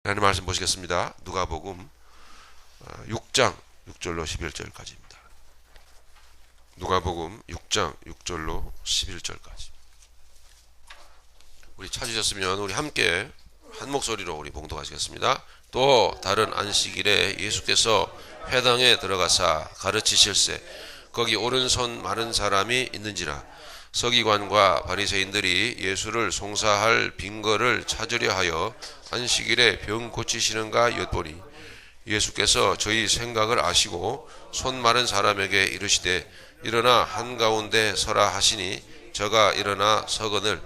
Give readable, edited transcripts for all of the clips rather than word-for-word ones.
하나님 말씀 보시겠습니다. 누가복음 6장 6절로 11절까지입니다. 누가복음 6장 6절로 11절까지. 우리 찾으셨으면 우리 함께 한 목소리로 우리 봉독하시겠습니다. 또 다른 안식일에 예수께서 회당에 들어가사 가르치실세 거기 오른손 마른 사람이 있는지라. 서기관과 바리새인들이 예수를 송사할 빈거를 찾으려 하여 안식일에 병 고치시는가 엿보니 예수께서 저희 생각을 아시고 손 마른 사람에게 이르시되 일어나 한가운데 서라 하시니 저가 일어나 서거늘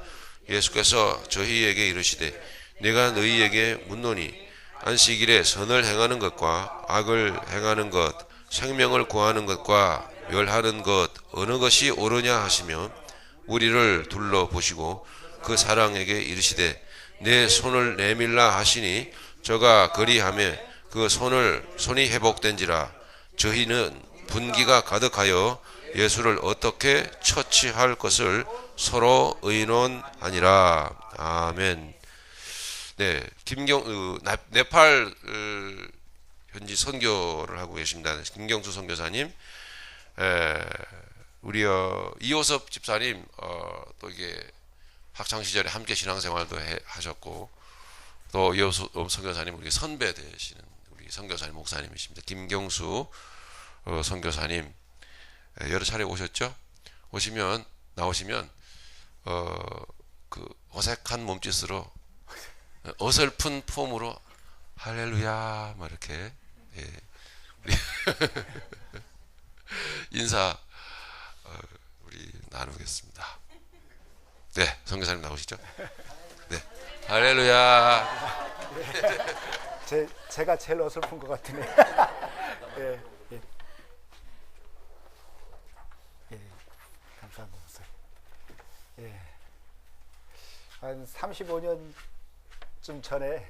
예수께서 저희에게 이르시되 내가 너희에게 묻노니 안식일에 선을 행하는 것과 악을 행하는 것 생명을 구하는 것과 멸하는 것 어느 것이 옳으냐 하시며 우리를 둘러보시고 그 사랑에게 이르시되 내 손을 내밀라 하시니 저가 그리하며 그 손이 회복된지라. 저희는 분기가 가득하여 예수를 어떻게 처치할 것을 서로 의논하니라. 아멘. 네, 네팔 현지 선교를 하고 계십니다. 김경수 선교사님, 우리 이호섭 집사님 또 이게 학창 시절에 함께 신앙생활도 하셨고 또 이호섭 선교사님 우리 선배 되시는 우리 선교사님 목사님이십니다. 김경수 선교사님 여러 차례 오셨죠? 나오시면 그 어색한 몸짓으로 어설픈 폼으로 할렐루야 막 이렇게 우리 인사 우리 나누겠습니다. 네, 선교사님 나오시죠? 네, 할렐루야. 제가 제일 어설픈 것 같으네. 예, 예. 예, 감사합니다. 예. 한 35년쯤 전에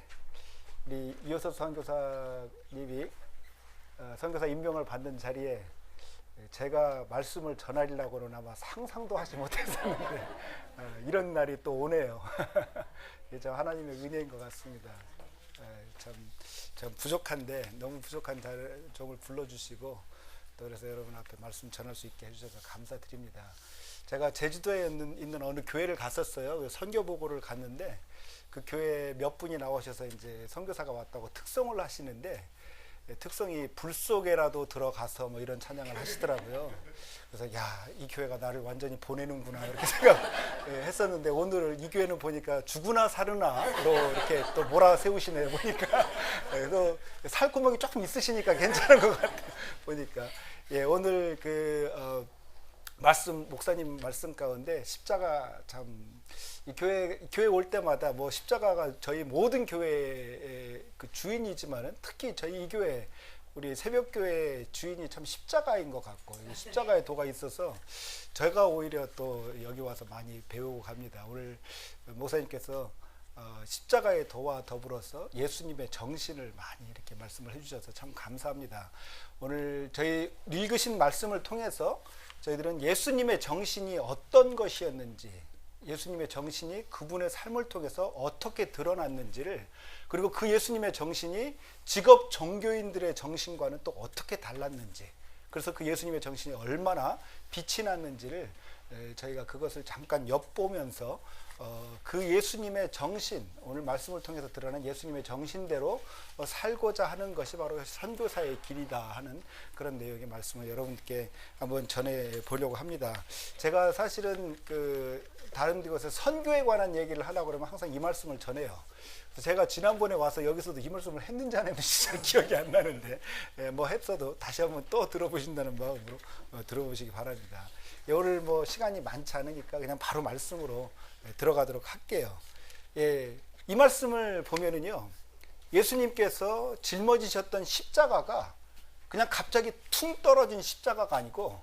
우리 이호섭 선교사님이 선교사 임명을 받는 자리에 제가 말씀을 전하려고는 아마 상상도 하지 못했었는데 이런 날이 또 오네요. 참 하나님의 은혜인 것 같습니다. 참 부족한데 너무 부족한 종을 불러주시고 또 그래서 여러분 앞에 말씀 전할 수 있게 해주셔서 감사드립니다. 제가 제주도에 있는 어느 교회를 갔었어요. 선교 보고를 갔는데 그 교회 몇 분이 나오셔서 이제 선교사가 왔다고 특송을 하시는데 특성이 불 속에라도 들어가서 뭐 이런 찬양을 하시더라고요. 그래서 이 교회가 나를 완전히 보내는구나 이렇게 생각했었는데 오늘 이 교회는 보니까 죽으나 사르나로 이렇게 또 몰아세우시네요. 보니까 그래서 살구멍이 조금 있으시니까 괜찮은 것 같아요. 보니까 오늘 목사님 말씀 가운데 십자가 참 이 교회 올 때마다 뭐 십자가가 저희 모든 교회의 그 주인이지만은 특히 저희 이 교회 우리 새벽교회 주인이 참 십자가인 것 같고 십자가의 도가 있어서 제가 오히려 또 여기 와서 많이 배우고 갑니다. 오늘 목사님께서 십자가의 도와 더불어서 예수님의 정신을 많이 이렇게 말씀을 해주셔서 참 감사합니다. 오늘 저희 읽으신 말씀을 통해서 저희들은 예수님의 정신이 어떤 것이었는지 예수님의 정신이 그분의 삶을 통해서 어떻게 드러났는지를 그리고 그 예수님의 정신이 직업 종교인들의 정신과는 또 어떻게 달랐는지 그래서 그 예수님의 정신이 얼마나 빛이 났는지를 저희가 그것을 잠깐 엿보면서 그 예수님의 정신 오늘 말씀을 통해서 드러난 예수님의 정신대로 살고자 하는 것이 바로 선교사의 길이다 하는 그런 내용의 말씀을 여러분께 한번 전해 보려고 합니다. 제가 사실은 다른 곳에 선교에 관한 얘기를 하려고 그러면 항상 이 말씀을 전해요. 제가 지난번에 와서 여기서도 이 말씀을 했는지 안 했는지 잘 기억이 안 나는데 뭐 했어도 다시 한번 또 들어보신다는 마음으로 들어보시기 바랍니다. 오늘 뭐 시간이 많지 않으니까 그냥 바로 말씀으로 들어가도록 할게요. 이 말씀을 보면은요, 예수님께서 짊어지셨던 십자가가 그냥 갑자기 퉁 떨어진 십자가가 아니고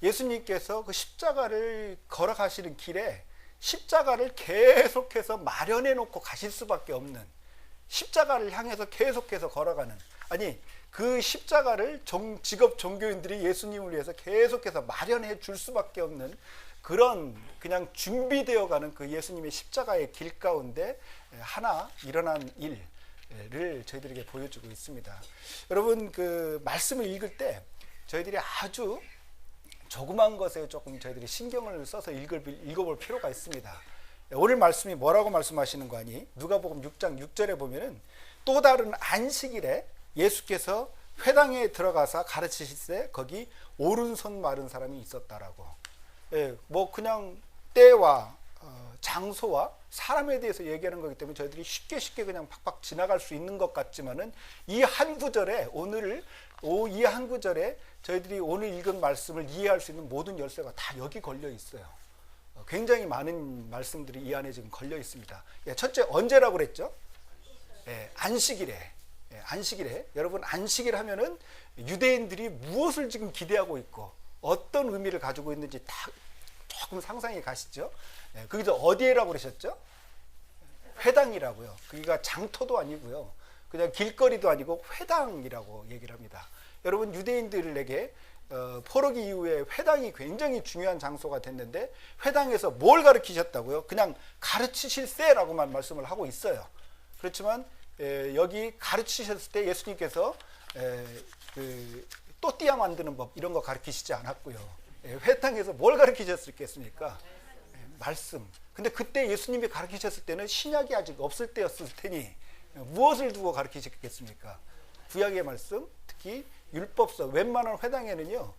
예수님께서 그 십자가를 걸어가시는 길에 십자가를 계속해서 마련해 놓고 가실 수밖에 없는 십자가를 향해서 계속해서 걸어가는 아니 그 십자가를 직업 종교인들이 예수님을 위해서 계속해서 마련해 줄 수밖에 없는 그런 그냥 준비되어 가는 그 예수님의 십자가의 길 가운데 하나 일어난 일 저희들에게 보여주고 있습니다. 여러분 그 말씀을 읽을 때 저희들이 아주 조그만 것에 조금 저희들이 신경을 써서 읽어볼 필요가 있습니다. 오늘 말씀이 뭐라고 말씀하시는 거 아니? 누가복음 6장 6절에 보면은 또 다른 안식일에 예수께서 회당에 들어가서 가르치실 때 거기 오른손 마른 사람이 있었다라고. 뭐 그냥 때와 장소와 사람에 대해서 얘기하는 거기 때문에 저희들이 쉽게 그냥 팍팍 지나갈 수 있는 것 같지만은 이 한 구절에 이 한 구절에 저희들이 오늘 읽은 말씀을 이해할 수 있는 모든 열쇠가 다 여기 걸려 있어요. 굉장히 많은 말씀들이 이 안에 지금 걸려 있습니다. 첫째 언제라고 그랬죠? 안식일에. 안식일에. 여러분 안식일 하면은 유대인들이 무엇을 지금 기대하고 있고 어떤 의미를 가지고 있는지 다 조금 상상이 가시죠? 거기서 어디에라고 그러셨죠? 회당이라고요. 거기가 장터도 아니고요. 그냥 길거리도 아니고 회당이라고 얘기를 합니다. 여러분 유대인들에게 포로기 이후에 회당이 굉장히 중요한 장소가 됐는데 회당에서 뭘 가르치셨다고요? 그냥 가르치실세라고만 말씀을 하고 있어요. 그렇지만 여기 가르치셨을 때 예수님께서 그 또띠아 만드는 법 이런 거 가르치시지 않았고요. 회당에서 뭘 가르치셨겠습니까? 말씀. 근데 그때 예수님이 가르치셨을 때는 신약이 아직 없을 때였을 테니 무엇을 두고 가르치셨겠습니까? 구약의 말씀, 특히 율법서. 웬만한 회당에는요,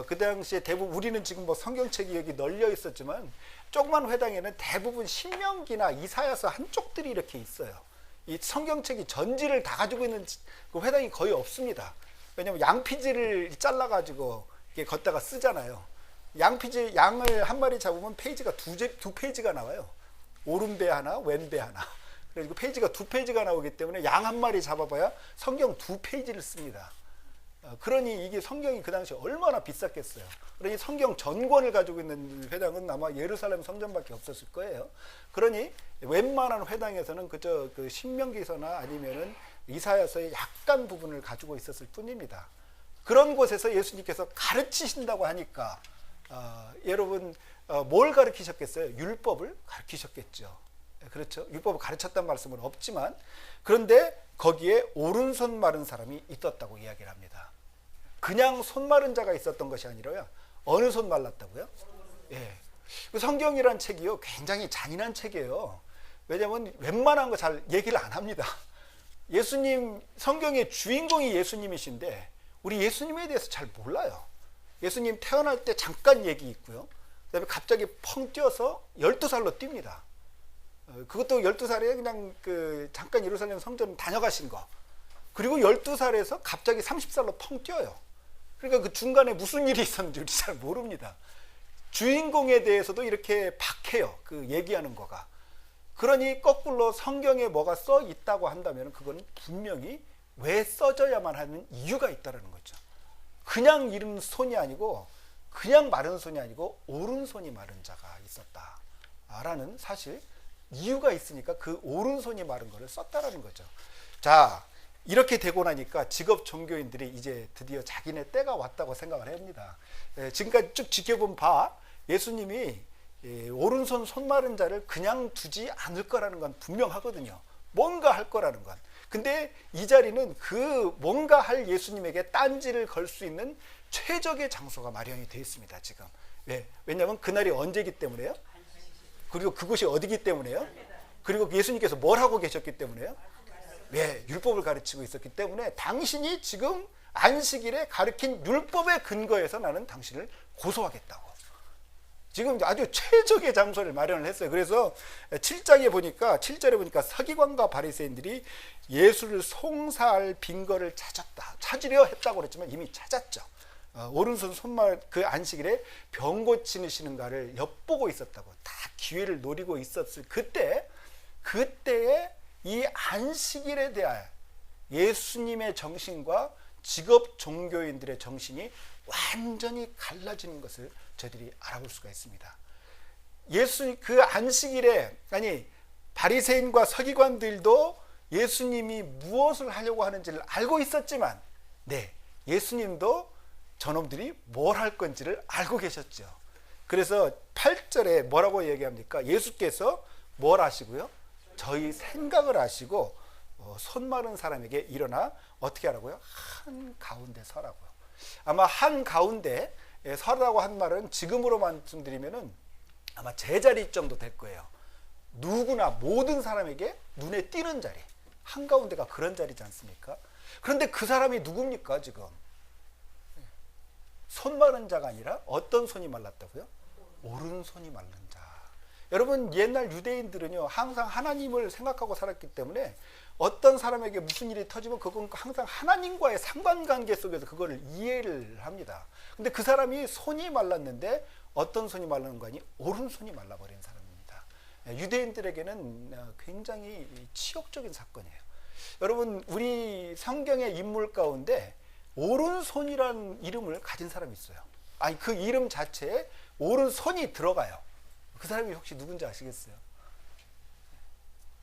그 당시에 대부분 우리는 지금 뭐 성경책이 여기 널려 있었지만 조그만 회당에는 대부분 신명기나 이사야서 한쪽들이 이렇게 있어요. 이 성경책이 전지를 다 가지고 있는 그 회당이 거의 없습니다. 왜냐하면 양피지를 잘라가지고 이렇게 걷다가 쓰잖아요. 양을 한 마리 잡으면 페이지가 두 페이지가 나와요. 오른배 하나, 왼배 하나. 그리고 페이지가 두 페이지가 나오기 때문에 양 한 마리 잡아봐야 성경 두 페이지를 씁니다. 그러니 이게 성경이 그 당시 얼마나 비쌌겠어요. 그러니 성경 전권을 가지고 있는 회당은 아마 예루살렘 성전밖에 없었을 거예요. 그러니 웬만한 회당에서는 그저 그 신명기서나 아니면은 이사야서의 약간 부분을 가지고 있었을 뿐입니다. 그런 곳에서 예수님께서 가르치신다고 하니까 여러분 뭘 가르치셨겠어요? 율법을 가르치셨겠죠. 그렇죠. 율법을 가르쳤다는 말씀은 없지만 그런데 거기에 오른손 마른 사람이 있었다고 이야기를 합니다. 그냥 손 마른 자가 있었던 것이 아니라요. 어느 손 말랐다고요? 예. 성경이란 책이요 굉장히 잔인한 책이에요. 왜냐하면 웬만한 거 잘 얘기를 안 합니다. 예수님 성경의 주인공이 예수님이신데 우리 예수님에 대해서 잘 몰라요. 예수님 태어날 때 잠깐 얘기 있고요. 그다음에 갑자기 펑 뛰어서 12살로 뜁니다. 그것도 12살에 그냥 그 잠깐 예루살렘 성전 다녀가신 거. 그리고 12살에서 갑자기 30살로 펑 뛰어요. 그러니까 그 중간에 무슨 일이 있었는지 우리 잘 모릅니다. 주인공에 대해서도 이렇게 박해요. 그 얘기하는 거가. 그러니 거꾸로 성경에 뭐가 써 있다고 한다면 그건 분명히 왜 써져야만 하는 이유가 있다는 거죠. 그냥 이른 손이 아니고 그냥 마른 손이 아니고 오른손이 마른 자가 있었다라는 사실 이유가 있으니까 그 오른손이 마른 거를 썼다라는 거죠. 자, 이렇게 되고 나니까 직업 종교인들이 이제 드디어 자기네 때가 왔다고 생각을 합니다. 지금까지 쭉 지켜본 바 예수님이 오른손 손 마른 자를 그냥 두지 않을 거라는 건 분명하거든요. 뭔가 할 거라는 건. 근데 이 자리는 그 뭔가 할 예수님에게 딴지를 걸 수 있는 최적의 장소가 마련이 되어 있습니다. 지금. 왜냐하면 그날이 언제이기 때문에요? 그리고 그곳이 어디기 때문에요? 그리고 예수님께서 뭘 하고 계셨기 때문에요? 율법을 가르치고 있었기 때문에 당신이 지금 안식일에 가르친 율법의 근거에서 나는 당신을 고소하겠다고. 지금 아주 최적의 장소를 마련을 했어요. 그래서 7절에 보니까 서기관과 바리새인들이 예수를 송사할 빈거를 찾으려 했다고 그랬지만 이미 찾았죠. 오른손 손말 그 안식일에 병 고치시는가를 엿보고 있었다고. 다 기회를 노리고 있었을 그때에 이 안식일에 대한 예수님의 정신과 직업 종교인들의 정신이 완전히 갈라지는 것을 저희들이 알아볼 수가 있습니다. 그 안식일에 바리새인과 서기관들도 예수님이 무엇을 하려고 하는지를 알고 있었지만 예수님도 저놈들이 뭘 할 건지를 알고 계셨죠. 그래서 8절에 뭐라고 얘기합니까? 예수께서 뭘 아시고요? 저희 생각을 아시고 손 마른 사람에게 일어나 어떻게 하라고요? 한 가운데 서라고요. 아마 한 가운데 서라고 한 말은 지금으로 말씀드리면은 아마 제자리 정도 될 거예요. 누구나 모든 사람에게 눈에 띄는 자리, 한가운데가 그런 자리지 않습니까? 그런데 그 사람이 누굽니까 지금? 손 마른 자가 아니라 어떤 손이 말랐다고요? 오른손이 마른 자. 여러분, 옛날 유대인들은요 항상 하나님을 생각하고 살았기 때문에 어떤 사람에게 무슨 일이 터지면 그건 항상 하나님과의 상관관계 속에서 그거를 이해를 합니다. 근데 그 사람이 손이 말랐는데 어떤 손이 말랐는 거 아니? 오른손이 말라버린 사람입니다. 유대인들에게는 굉장히 치욕적인 사건이에요. 여러분, 우리 성경의 인물 가운데 오른손이라는 이름을 가진 사람이 있어요. 아니, 그 이름 자체에 오른손이 들어가요. 그 사람이 혹시 누군지 아시겠어요?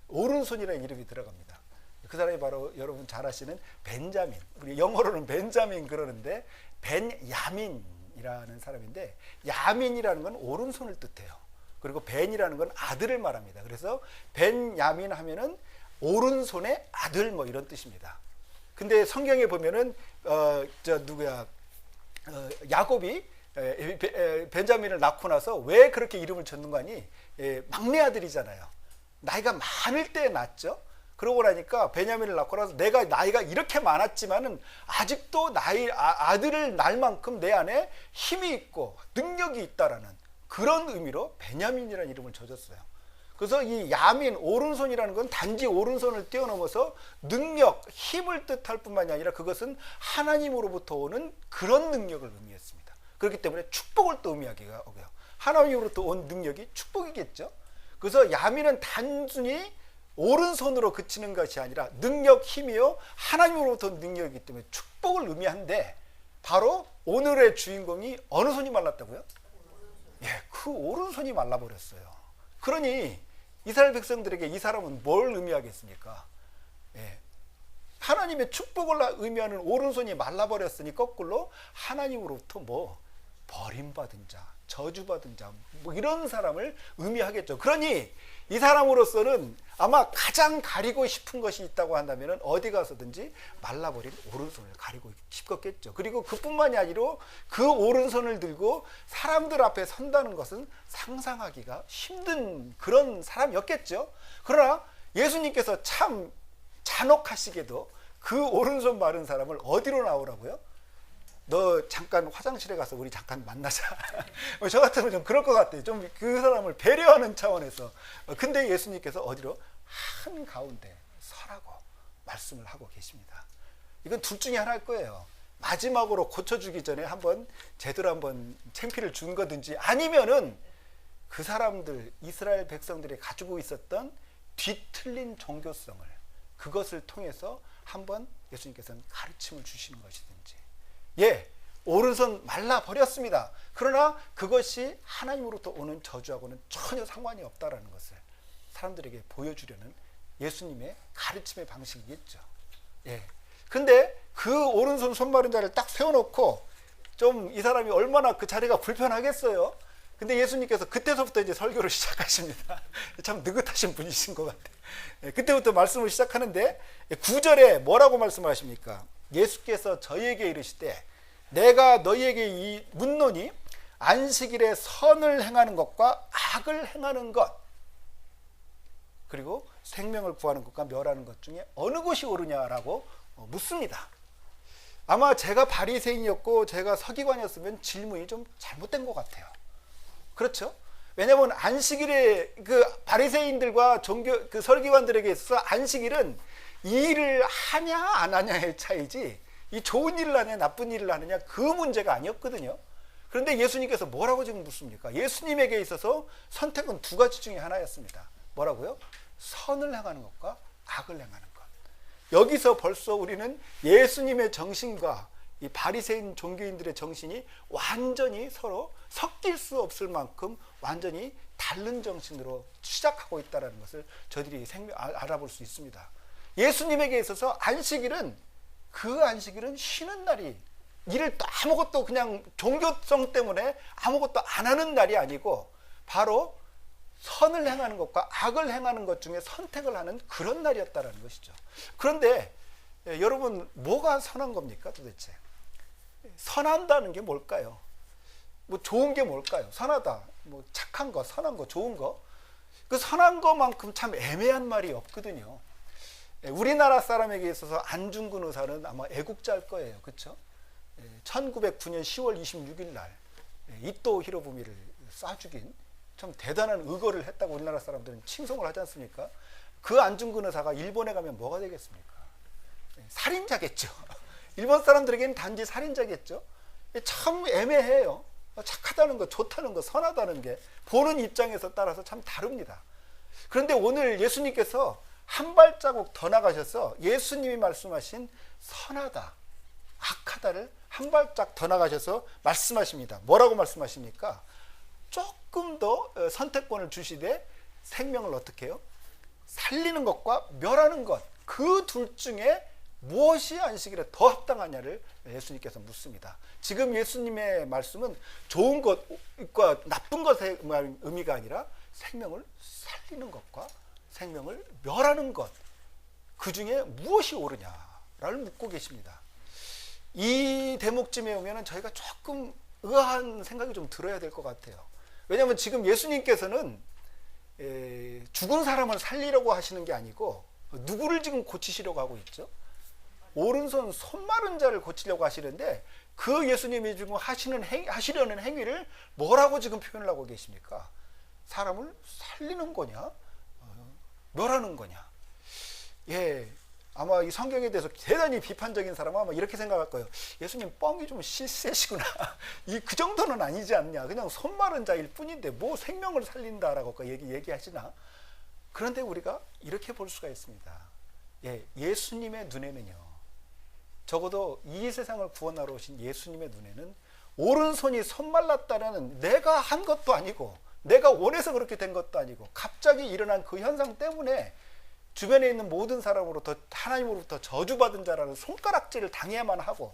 오른손이라는 이름이 들어갑니다. 그 사람이 바로 여러분 잘 아시는 벤자민, 우리 영어로는 벤자민 그러는데 벤야민이라는 사람인데, 야민이라는 건 오른손을 뜻해요. 그리고 벤이라는 건 아들을 말합니다. 그래서 벤야민 하면은 오른손의 아들 뭐 이런 뜻입니다. 근데 성경에 보면은 야곱이 벤자민을 낳고 나서 왜 그렇게 이름을 졌는 거 아니? 막내 아들이잖아요. 나이가 많을 때 낳죠. 그러고 나니까 베냐민을 낳고 나서 내가 나이가 이렇게 많았지만은 아직도 아들을 낳을 만큼 내 안에 힘이 있고 능력이 있다라는 그런 의미로 베냐민이라는 이름을 져줬어요. 그래서 이 야민, 오른손이라는 건 단지 오른손을 뛰어넘어서 능력, 힘을 뜻할 뿐만이 아니라 그것은 하나님으로부터 오는 그런 능력을 의미했습니다. 그렇기 때문에 축복을 또 의미하기가 오고요. 하나님으로부터 온 능력이 축복이겠죠. 그래서 야민은 단순히 오른손으로 그치는 것이 아니라 능력, 힘이요 하나님으로부터 능력이기 때문에 축복을 의미한데, 바로 오늘의 주인공이 어느 손이 말랐다고요? 그 오른손이 말라버렸어요. 그러니 이스라엘 백성들에게 이 사람은 뭘 의미하겠습니까? 하나님의 축복을 의미하는 오른손이 말라버렸으니 거꾸로 하나님으로부터 버림받은 자, 저주받은 자, 이런 사람을 의미하겠죠. 그러니 이 사람으로서는 아마 가장 가리고 싶은 것이 있다고 한다면 어디 가서든지 말라버린 오른손을 가리고 싶었겠죠. 그리고 그뿐만이 아니라 그 오른손을 들고 사람들 앞에 선다는 것은 상상하기가 힘든 그런 사람이었겠죠. 그러나 예수님께서 참 잔혹하시게도 그 오른손 마른 사람을 어디로 나오라고요? 너 잠깐 화장실에 가서 우리 잠깐 만나자. 저 같으면 좀 그럴 것 같아요. 좀 그 사람을 배려하는 차원에서. 근데 예수님께서 어디로? 한가운데 서라고 말씀을 하고 계십니다. 이건 둘 중에 하나일 거예요. 마지막으로 고쳐주기 전에 제대로 한번 창피를 준 거든지, 아니면은 그 사람들, 이스라엘 백성들이 가지고 있었던 뒤틀린 종교성을, 그것을 통해서 한번 예수님께서는 가르침을 주시는 것이든지. 오른손 말라버렸습니다. 그러나 그것이 하나님으로부터 오는 저주하고는 전혀 상관이 없다라는 것을 사람들에게 보여주려는 예수님의 가르침의 방식이겠죠. 근데 그 오른손 손 마른 자를 딱 세워놓고 좀 이 사람이 얼마나 그 자리가 불편하겠어요. 근데 예수님께서 그때서부터 이제 설교를 시작하십니다. 참 느긋하신 분이신 것 같아요. 그때부터 말씀을 시작하는데 9절에 뭐라고 말씀하십니까? 예수께서 저희에게 이르시되 내가 너희에게 묻노니 안식일에 선을 행하는 것과 악을 행하는 것, 그리고 생명을 구하는 것과 멸하는 것 중에 어느 것이 옳으냐라고 묻습니다. 아마 제가 바리새인이었고 제가 서기관이었으면 질문이 좀 잘못된 것 같아요. 그렇죠? 왜냐하면 안식일에 그 바리새인들과 그 서기관들에게 있어서 안식일은 이 일을 하냐 안 하냐의 차이지, 이 좋은 일을 하냐 나쁜 일을 하느냐 그 문제가 아니었거든요. 그런데 예수님께서 뭐라고 지금 묻습니까? 예수님에게 있어서 선택은 두 가지 중에 하나였습니다. 뭐라고요? 선을 행하는 것과 악을 행하는 것. 여기서 벌써 우리는 예수님의 정신과 이 바리새인 종교인들의 정신이 완전히 서로 섞일 수 없을 만큼 완전히 다른 정신으로 시작하고 있다는 것을 저희들이 알아볼 수 있습니다. 예수님에게 있어서 안식일은 쉬는 날이, 일을 또 아무것도 그냥 종교성 때문에 아무것도 안 하는 날이 아니고 바로 선을 행하는 것과 악을 행하는 것 중에 선택을 하는 그런 날이었다라는 것이죠. 그런데 여러분, 뭐가 선한 겁니까 도대체? 선한다는 게 뭘까요? 뭐 좋은 게 뭘까요? 선하다, 뭐 착한 거, 선한 거, 좋은 거. 그 선한 것만큼 참 애매한 말이 없거든요. 우리나라 사람에게 있어서 안중근 의사는 아마 애국자일 거예요. 그렇죠? 1909년 10월 26일 날 이토 히로부미를 쏴 죽인 참 대단한 의거를 했다고 우리나라 사람들은 칭송을 하지 않습니까? 그 안중근 의사가 일본에 가면 뭐가 되겠습니까? 살인자겠죠. 일본 사람들에게는 단지 살인자겠죠. 참 애매해요. 착하다는 거, 좋다는 거, 선하다는 게 보는 입장에서 따라서 참 다릅니다. 그런데 오늘 예수님께서 한 발자국 더 나가셔서 예수님이 말씀하신 선하다, 악하다를 한 발짝 더 나가셔서 말씀하십니다. 뭐라고 말씀하십니까? 조금 더 선택권을 주시되 생명을 어떻게 해요? 살리는 것과 멸하는 것, 그 둘 중에 무엇이 안식일에 더 합당하냐를 예수님께서 묻습니다. 지금 예수님의 말씀은 좋은 것과 나쁜 것의 의미가 아니라 생명을 살리는 것과 생명을 멸하는 것, 그 중에 무엇이 옳으냐를 묻고 계십니다. 이 대목쯤에 오면 저희가 조금 의아한 생각이 좀 들어야 될 것 같아요. 왜냐하면 지금 예수님께서는 죽은 사람을 살리려고 하시는 게 아니고 누구를 지금 고치시려고 하고 있죠? 오른손 손 마른 자를 고치려고 하시는데 그 예수님이 지금 하시려는 행위를 뭐라고 지금 표현을 하고 계십니까? 사람을 살리는 거냐? 멸하는 거냐? 예, 아마 이 성경에 대해서 대단히 비판적인 사람은 아마 이렇게 생각할 거예요. 예수님 뻥이 좀 세시구나. 그 정도는 아니지 않냐. 그냥 손 마른 자일 뿐인데 뭐 생명을 살린다라고 얘기하시나? 그런데 우리가 이렇게 볼 수가 있습니다. 예, 예수님의 눈에는요, 적어도 이 세상을 구원하러 오신 예수님의 눈에는 오른손이 손말랐다는 내가 한 것도 아니고 내가 원해서 그렇게 된 것도 아니고 갑자기 일어난 그 현상 때문에 주변에 있는 모든 사람으로부터 하나님으로부터 저주받은 자라는 손가락질을 당해야만 하고,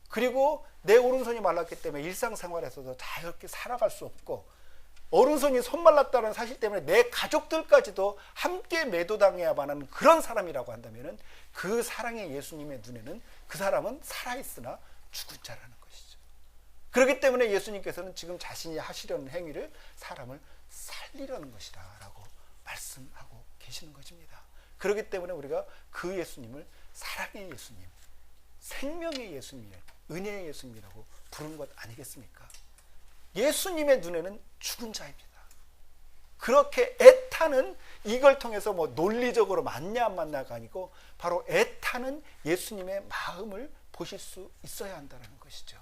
그리고 내 오른손이 말랐기 때문에 일상생활에서도 자유롭게 살아갈 수 없고, 오른손이 손말랐다는 사실 때문에 내 가족들까지도 함께 매도당해야만 하는 그런 사람이라고 한다면 그 사랑의 예수님의 눈에는 그 사람은 살아있으나 죽은 자라는 것이죠. 그렇기 때문에 예수님께서는 지금 자신이 하시려는 행위를 사람을 살리려는 것이다 라고 말씀하고 계시는 것입니다. 그렇기 때문에 우리가 그 예수님을 사랑의 예수님, 생명의 예수님, 은혜의 예수님이라고 부르는 것 아니겠습니까? 예수님의 눈에는 죽은 자입니다. 그렇게 애타는, 이걸 통해서 뭐 논리적으로 맞냐 안 맞냐가 아니고 바로 애타는 예수님의 마음을 보실 수 있어야 한다는 것이죠.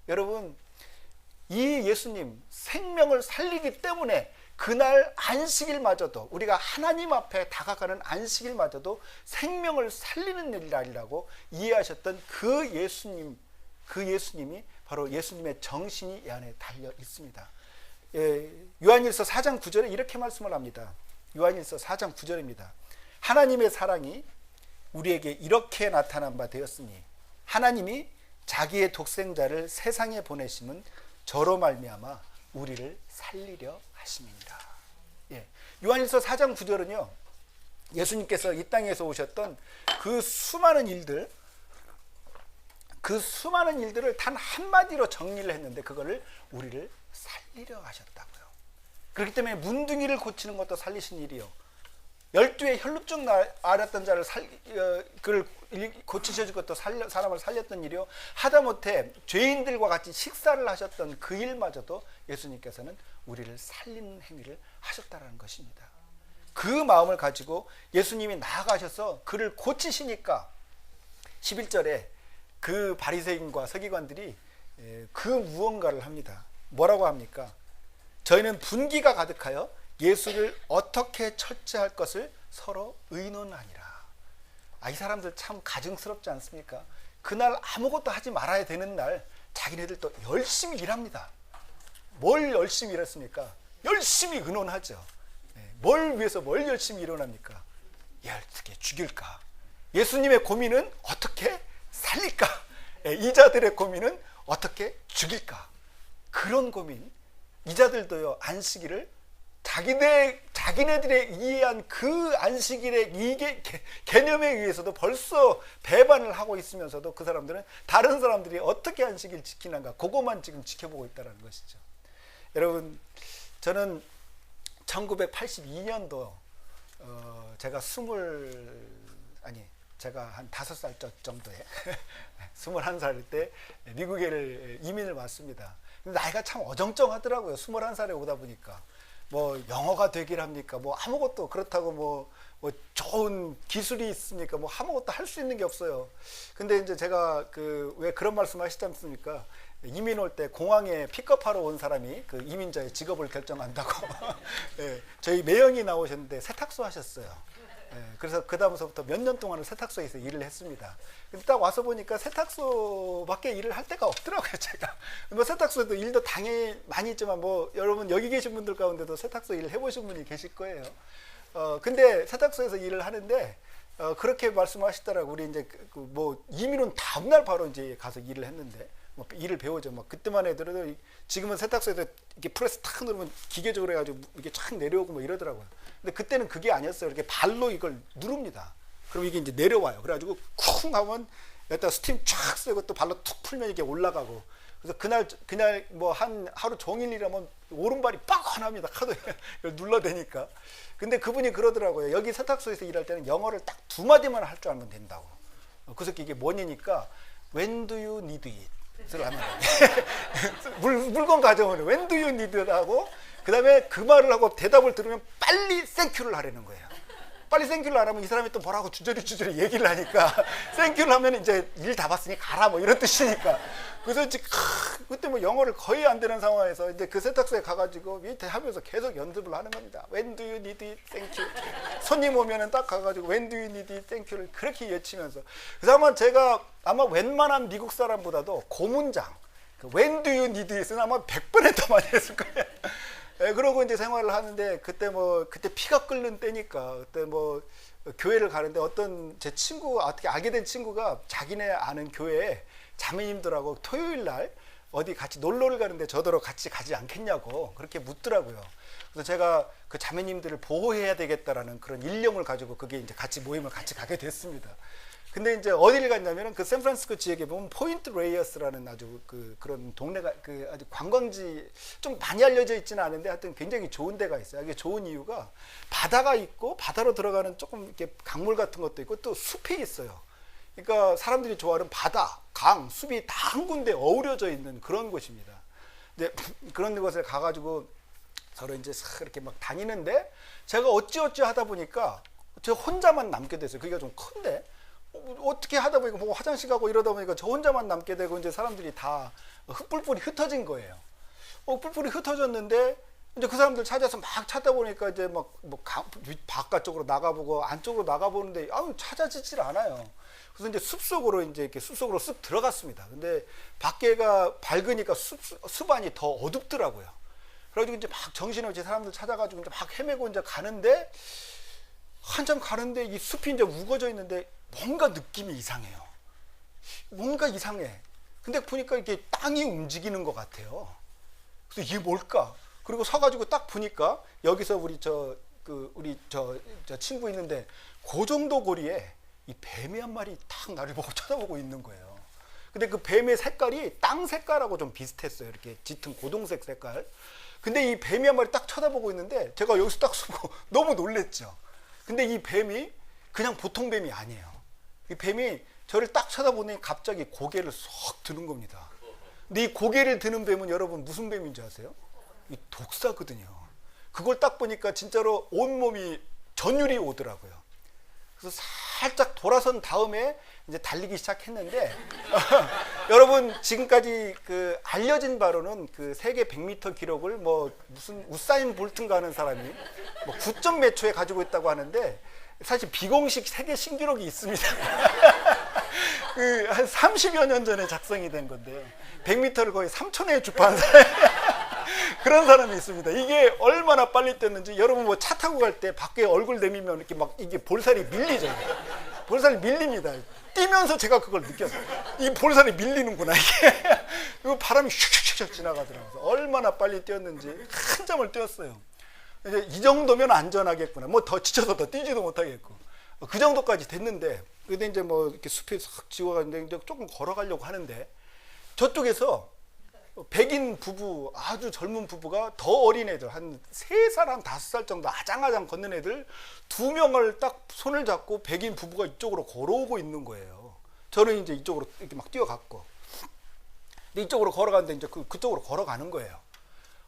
여러분, 이 예수님 생명을 살리기 때문에 그날 안식일마저도, 우리가 하나님 앞에 다가가는 안식일마저도 생명을 살리는 날이라고 이해하셨던 그 예수님이 바로 예수님의 정신이 이 안에 달려 있습니다. 요한일서 4장 9절에 이렇게 말씀을 합니다. 요한일서 4장 9절입니다. 하나님의 사랑이 우리에게 이렇게 나타난 바 되었으니 하나님이 자기의 독생자를 세상에 보내심은 저로 말미암아 우리를 살리려 하심이니라. 요한일서 4장 9절은요, 예수님께서 이 땅에서 오셨던 그 수많은 일들을 단 한마디로 정리를 했는데 그거를 우리를 살리려 하셨다고요. 그렇기 때문에 문둥이를 고치는 것도 살리신 일이요, 12의 혈루증 앓았던 자를 그를 고치셔줄 것도 사람을 살렸던 일이요, 하다못해 죄인들과 같이 식사를 하셨던 그 일마저도 예수님께서는 우리를 살리는 행위를 하셨다는 것입니다. 그 마음을 가지고 예수님이 나아가셔서 그를 고치시니까 11절에 그 바리새인과 서기관들이 그 무언가를 합니다. 뭐라고 합니까? 저희는 분기가 가득하여 예수를 어떻게 처치할 것을 서로 의논하니라. 이 사람들 참 가증스럽지 않습니까? 그날 아무것도 하지 말아야 되는 날 자기네들 또 열심히 일합니다. 뭘 열심히 일했습니까? 열심히 의논하죠. 뭘 위해서 뭘 열심히 일어납니까? 어떻게 죽일까? 예수님의 고민은 어떻게 살릴까? 이자들의 고민은 어떻게 죽일까? 그런 고민. 이자들도요, 안식일을 자기네들의 이해한 그 안식일의 이게 개념에 의해서도 벌써 배반을 하고 있으면서도 그 사람들은 다른 사람들이 어떻게 안식일 지키는가 그것만 지금 지켜보고 있다는 것이죠. 여러분, 저는 1982년도 제가 한 5살 정도에 21살 때 미국에 이민을 왔습니다. 나이가 참 어정쩡하더라고요. 21살에 오다 보니까 뭐 영어가 되길 합니까? 뭐 아무것도 그렇다고 뭐 좋은 기술이 있습니까? 뭐 아무것도 할 수 있는 게 없어요. 근데 이제 제가 왜 그런 말씀 하시지 않습니까? 이민 올 때 공항에 픽업하러 온 사람이 그 이민자의 직업을 결정한다고. 네, 저희 매형이 나오셨는데 세탁소 하셨어요. 그래서 그 다음서부터 몇 년 동안은 세탁소에서 일을 했습니다. 근데 딱 와서 보니까 세탁소밖에 일을 할 데가 없더라고요, 제가. 뭐 세탁소에도 일도 당연히 많이 있지만 뭐 여러분 여기 계신 분들 가운데도 세탁소 일을 해보신 분이 계실 거예요. 근데 세탁소에서 일을 하는데 그렇게 말씀하시더라고. 우리 이제 뭐 이민 온 다음날 바로 이제 가서 일을 했는데 뭐 일을 배우죠. 뭐 그때만 해도 지금은 세탁소에서 이렇게 프레스 탁 누르면 기계적으로 해가지고 이게 쫙 내려오고 뭐 이러더라고요. 근데 그때는 그게 아니었어요. 이렇게 발로 이걸 누릅니다. 그럼 이게 이제 내려와요. 그래가지고 쿵 하면 여기다 스팀 쫙 쐬고 또 발로 툭 풀면 이게 올라가고. 그래서 그날 뭐 한 하루 종일 일하면 오른발이 빡헌합니다. 하도 이걸 눌러대니까. 근데 그분이 그러더라고요. 여기 세탁소에서 일할 때는 영어를 딱 2마디만 할 줄 알면 된다고. 그래서 이게 뭐냐니까 When do you need it? 하면 물건 가져오는 When do you need it? 하고 그 다음에 그 말을 하고 대답을 들으면 빨리 땡큐를 하라는 거예요. 빨리 땡큐를 안 하면 이 사람이 또 뭐라고 주저리 얘기를 하니까 땡큐를 하면 이제 일 다 봤으니 가라 뭐 이런 뜻이니까. 그래서 이제 그때 뭐 영어를 거의 안 되는 상황에서 이제 그 세탁소에 가가지고 밑에 하면서 계속 연습을 하는 겁니다. When do you need it? Thank you. 손님 오면은 딱 가가지고 When do you need it? Thank you를 그렇게 외치면서. 그래서 아마 웬만한 미국 사람보다도 고문장 When do you need it은 아마 100번에 더 많이 했을 거예요. 그러고 이제 생활을 하는데 그때 피가 끓는 때니까 그때 뭐 교회를 가는데 어떤 제 친구 어떻게 알게 된 친구가 자기네 아는 교회에 자매님들하고 토요일 날 어디 같이 놀러를 가는데 저더러 같이 가지 않겠냐고 그렇게 묻더라고요. 그래서 제가 그 자매님들을 보호해야 되겠다라는 그런 일념을 가지고 그게 이제 같이 모임을 같이 가게 됐습니다. 근데 이제 어디를 갔냐면은 그 샌프란시스코 지역에 보면 포인트 레이어스라는 아주 그런 동네가 아주 관광지 좀 많이 알려져 있지는 않은데 하여튼 굉장히 좋은 데가 있어요. 이게 좋은 이유가 바다가 있고 바다로 들어가는 조금 이렇게 강물 같은 것도 있고 또 숲이 있어요. 그러니까 사람들이 좋아하는 바다, 강, 숲이 다 한 군데 어우러져 있는 그런 곳입니다. 근데 그런 곳에 가가지고 서로 이제 이렇게 막 다니는데 제가 어찌어찌 하다 보니까 저 혼자만 남게 됐어요. 그게 좀 큰데. 어떻게 하다 보니까 뭐 화장실 가고 이러다 보니까 저 혼자만 남게 되고 이제 사람들이 다 뿔뿔이 흩어진 거예요. 뿔뿔이 흩어졌는데 이제 그 사람들 찾아서 막 찾다 보니까 이제 막 바깥쪽으로 나가보고 안쪽으로 나가보는데 찾아지질 않아요. 그래서 이제 숲속으로 이렇게 숲속으로 쓱 들어갔습니다. 근데 밖에가 밝으니까 숲 안이 더 어둡더라고요. 그래가지고 이제 막 정신없이 사람들 찾아가지고 이제 막 헤매고 이제 가는데 한참 가는데 이 숲이 이제 우거져 있는데 뭔가 느낌이 이상해요. 뭔가 이상해. 근데 보니까 이게 땅이 움직이는 것 같아요. 그래서 이게 뭘까? 그리고 서가지고 딱 보니까 여기서 우리 저 친구 있는데 그 정도 거리에 이 뱀이 한 마리 딱 나를 보고 쳐다보고 있는 거예요. 근데 그 뱀의 색깔이 땅 색깔하고 좀 비슷했어요. 이렇게 짙은 고동색 색깔. 근데 이 뱀이 한 마리 딱 쳐다보고 있는데 제가 여기서 딱 보고 너무 놀랬죠. 근데 이 뱀이 그냥 보통 뱀이 아니에요. 이 뱀이 저를 딱 쳐다보니 갑자기 고개를 쏙 드는 겁니다. 근데 이 고개를 드는 뱀은 여러분 무슨 뱀인지 아세요? 이 독사거든요. 그걸 딱 보니까 진짜로 온몸이 전율이 오더라고요. 그래서 살짝 돌아선 다음에 이제 달리기 시작했는데 여러분 지금까지 알려진 바로는 그 세계 100m 기록을 뭐 무슨 우사인 볼튼가 하는 사람이 뭐 9점 몇 초에 가지고 있다고 하는데 사실 비공식 세계 신기록이 있습니다. 한 30여 년 전에 작성이 된 건데요. 100m를 거의 3초 내에 주파한 사람 그런 사람이 있습니다. 이게 얼마나 빨리 뛰었는지 여러분 뭐 차 타고 갈 때 밖에 얼굴 내밀면 이렇게 막 이게 볼살이 밀리죠. 볼살이 밀립니다. 뛰면서 제가 그걸 느꼈어요. 이 볼살이 밀리는구나 이게. 그리고 바람이 슉슉슉 지나가더라고요. 얼마나 빨리 뛰었는지 한참을 뛰었어요. 이제 이 정도면 안전하겠구나. 뭐 더 지쳐서 더 뛰지도 못하겠고. 그 정도까지 됐는데, 근데 이제 뭐 이렇게 숲에 싹 지워가는데 이제 조금 걸어가려고 하는데, 저쪽에서 백인 부부, 아주 젊은 부부가 더 어린 애들, 한 3살, 한 5살 정도 아장아장 걷는 애들 2명을 딱 손을 잡고 백인 부부가 이쪽으로 걸어오고 있는 거예요. 저는 이제 이쪽으로 이렇게 막 뛰어갔고. 근데 이쪽으로 걸어가는데 이제 그쪽으로 걸어가는 거예요.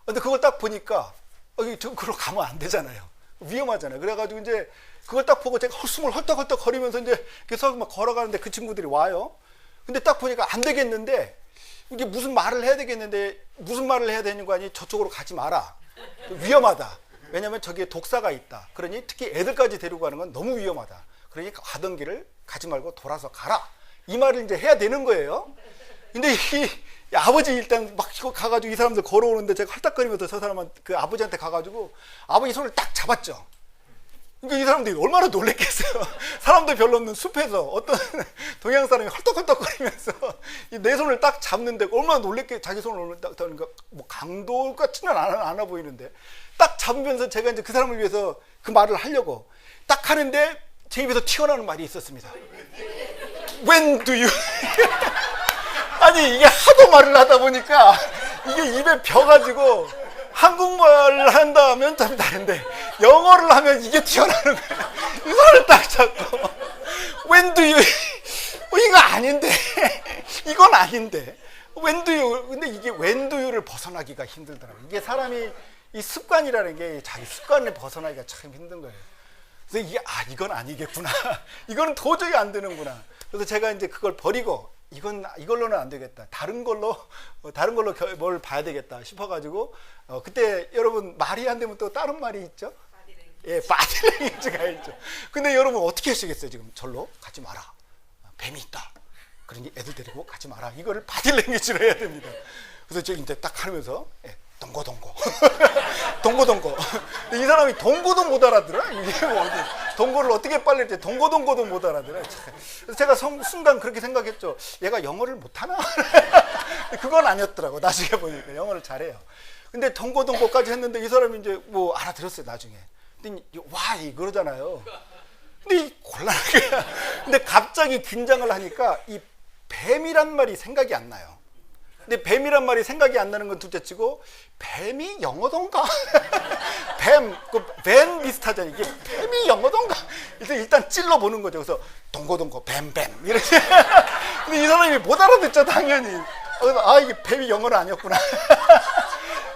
근데 그걸 딱 보니까, 그걸로 가면 안 되잖아요. 위험하잖아요. 그래가지고 이제 그걸 딱 보고 제가 헛숨을 헐떡헐떡 거리면서 이제 계속 막 걸어가는데 그 친구들이 와요. 근데 딱 보니까 안 되겠는데, 이게 무슨 말을 해야 되겠는데, 무슨 말을 해야 되는 거 아니? 저쪽으로 가지 마라. 위험하다. 왜냐면 저기에 독사가 있다. 그러니 특히 애들까지 데리고 가는 건 너무 위험하다. 그러니까 가던 길을 가지 말고 돌아서 가라. 이 말을 이제 해야 되는 거예요. 근데 이 아버지 일단 막 가가지고 이 사람들 걸어오는데 제가 헐떡거리면서 저 사람한테, 그 아버지한테 가가지고 아버지 손을 딱 잡았죠. 그러니까 이 사람들이 얼마나 놀랬겠어요. 사람도 별로 없는 숲에서 어떤 동양 사람이 헐떡헐떡거리면서 내 손을 딱 잡는데 얼마나 놀랬게, 자기 손을 딱 잡으니까 뭐 강도 같지는 않아 보이는데 딱 잡으면서 제가 이제 그 사람을 위해서 그 말을 하려고 딱 하는데 제 입에서 튀어나오는 말이 있었습니다. When do you? 아니 이게 하도 말을 하다 보니까 이게 입에 벼가지고 한국말을 한다면 참 다른데 영어를 하면 이게 튀어나오는 거야. 이 손을 딱 잡고 When do you? 이거 아닌데 이건 아닌데 When do you? 근데 이게 When do you를 벗어나기가 힘들더라고요. 이게 사람이 이 습관이라는 게 자기 습관을 벗어나기가 참 힘든 거예요. 그래서 이게 이건 아니겠구나. 이거는 도저히 안 되는구나. 그래서 제가 이제 그걸 버리고 이걸로는 안 되겠다. 다른 걸로 뭘 봐야 되겠다 싶어가지고 그때 여러분 말이 안 되면 또 다른 말이 있죠. 예, 바디랭귀지가 있죠. 근데 여러분 어떻게 하시겠어요? 지금 절로 가지 마라. 뱀이 있다. 그러니 애들 데리고 가지 마라. 이거를 바디랭귀지로 해야 됩니다. 그래서 저 이제 딱 하면서 동고동고 동고동고. 이 사람이 동고도 못 알아들어. 이게 뭐 동고를 어떻게 빨릴지 동고동고도 못 알아들어. 그래서 제가 순간 그렇게 생각했죠. 얘가 영어를 못하나? 그건 아니었더라고. 나중에 보니까 영어를 잘해요. 근데 동고동고까지 했는데 이 사람이 이제 뭐 알아들었어요. 나중에. 근데 와 그러잖아요. 근데 이 곤란하게. 근데 갑자기 긴장을 하니까 이 뱀이란 말이 생각이 안 나요. 근데 뱀이란 말이 생각이 안 나는 건 둘째치고 뱀이 영어던가? 뱀 비슷하잖아요. 이게 뱀이 영어던가? 일단 찔러보는 거죠. 그래서 동고동고 뱀 이렇게. 근데 이 사람이 못 알아듣죠 당연히. 이게 뱀이 영어는 아니었구나.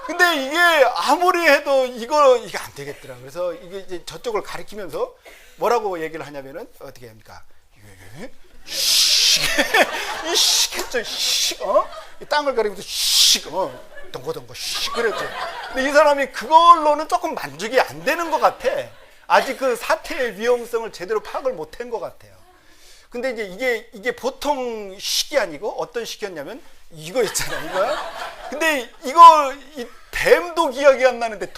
근데 이게 아무리 해도 이게 안 되겠더라. 그래서 이게 이제 저쪽을 가리키면서 뭐라고 얘기를 하냐면은 어떻게 합니까? 했죠. 이 땅을 가리면서 동고동고 그랬죠. 근데 이 사람이 그걸로는 조금 만족이 안 되는 것 같아. 아직 그 사태의 위험성을 제대로 파악을 못한 것 같아요. 근데 이제 이게 보통 식이 아니고 어떤 식이었냐면 이거 있잖아요. 이거. 근데 이 뱀도 기억이 안 나는데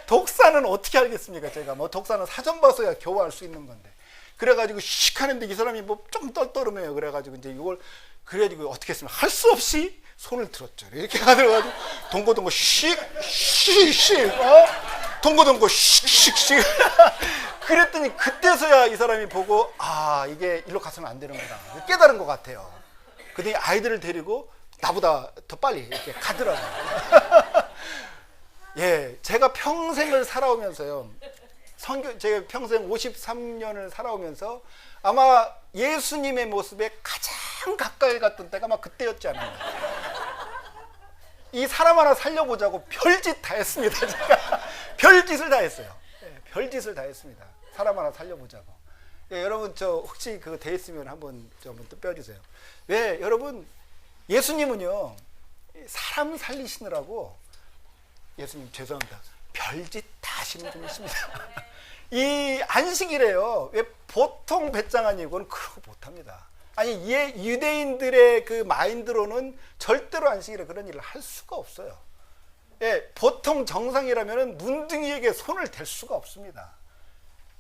독사는 어떻게 알겠습니까? 제가 뭐 독사는 사전 봐서야 겨우 알 수 있는 건데. 그래가지고 씩 하는데 이 사람이 뭐 좀 떨떠름해요. 그래가지고 이제 이걸 그래가지고 어떻게 했으면 할 수 없이 손을 들었죠. 이렇게 가지고 동고동고 동고동고 씩씩씩. 그랬더니 그때서야 이 사람이 보고 이게 일로 가서는 안 되는구나 깨달은 것 같아요. 그랬더니 아이들을 데리고 나보다 더 빨리 이렇게 가더라고요. 예, 제가 평생을 살아오면서요. 제가 평생 53년을 살아오면서 아마 예수님의 모습에 가장 가까이 갔던 때가 아마 그때였지 않았나. 이 사람 하나 살려보자고 별짓 다 했습니다. 제가 별짓을 다 했어요. 별짓을 다 했습니다. 사람 하나 살려보자고. 여러분 저 혹시 그거 돼 있으면 한번 또 빼주세요. 왜 여러분 예수님은요 사람 살리시느라고 예수님 죄송합니다. 별짓 다 하시는 분이십니다. 이 안식이래요. 왜 보통 배짱 아니고는 그러고 못합니다. 아니 유대인들의 그 마인드로는 절대로 안식일에 그런 일을 할 수가 없어요. 예, 보통 정상이라면 문둥이에게 손을 댈 수가 없습니다.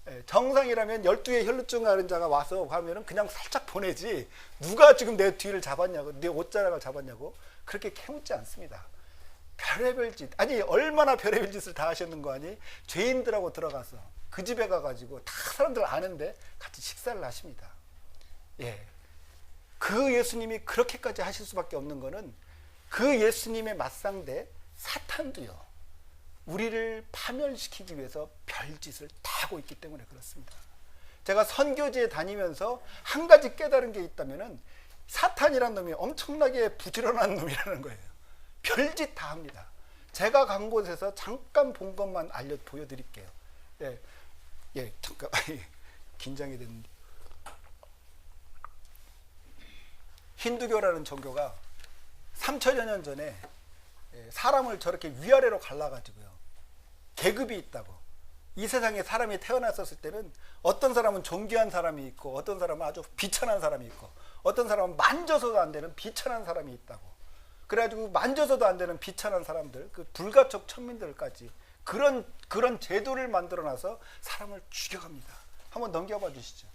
예, 정상이라면 12의 혈루증 앓은 자가 와서 하면은 그냥 살짝 보내지 누가 지금 내 뒤를 잡았냐고 내 옷자락을 잡았냐고 그렇게 캐묻지 않습니다. 별의별 짓, 아니 얼마나 별의별 짓을 다 하셨는 거 아니? 죄인들하고 들어가서 그 집에 가가지고 다 사람들 아는데 같이 식사를 하십니다. 예, 그 예수님이 그렇게까지 하실 수밖에 없는 거는 그 예수님의 맞상대 사탄도요, 우리를 파멸시키기 위해서 별짓을 다 하고 있기 때문에 그렇습니다. 제가 선교지에 다니면서 한 가지 깨달은 게 있다면은 사탄이란 놈이 엄청나게 부지런한 놈이라는 거예요. 별짓 다 합니다. 제가 간 곳에서 잠깐 본 것만 보여드릴게요. 예, 예, 잠깐 긴장이 됐는데, 힌두교라는 종교가 3000여 년 전에 사람을 저렇게 위아래로 갈라가지고요, 계급이 있다고. 이 세상에 사람이 태어났었을 때는 어떤 사람은 존귀한 사람이 있고, 어떤 사람은 아주 비천한 사람이 있고, 어떤 사람은 만져서도 안 되는 비천한 사람이 있다고. 그래가지고 만져서도 안 되는 비천한 사람들, 그 불가촉 천민들까지 그런 제도를 만들어놔서 사람을 죽여갑니다. 한번 넘겨봐 주시죠.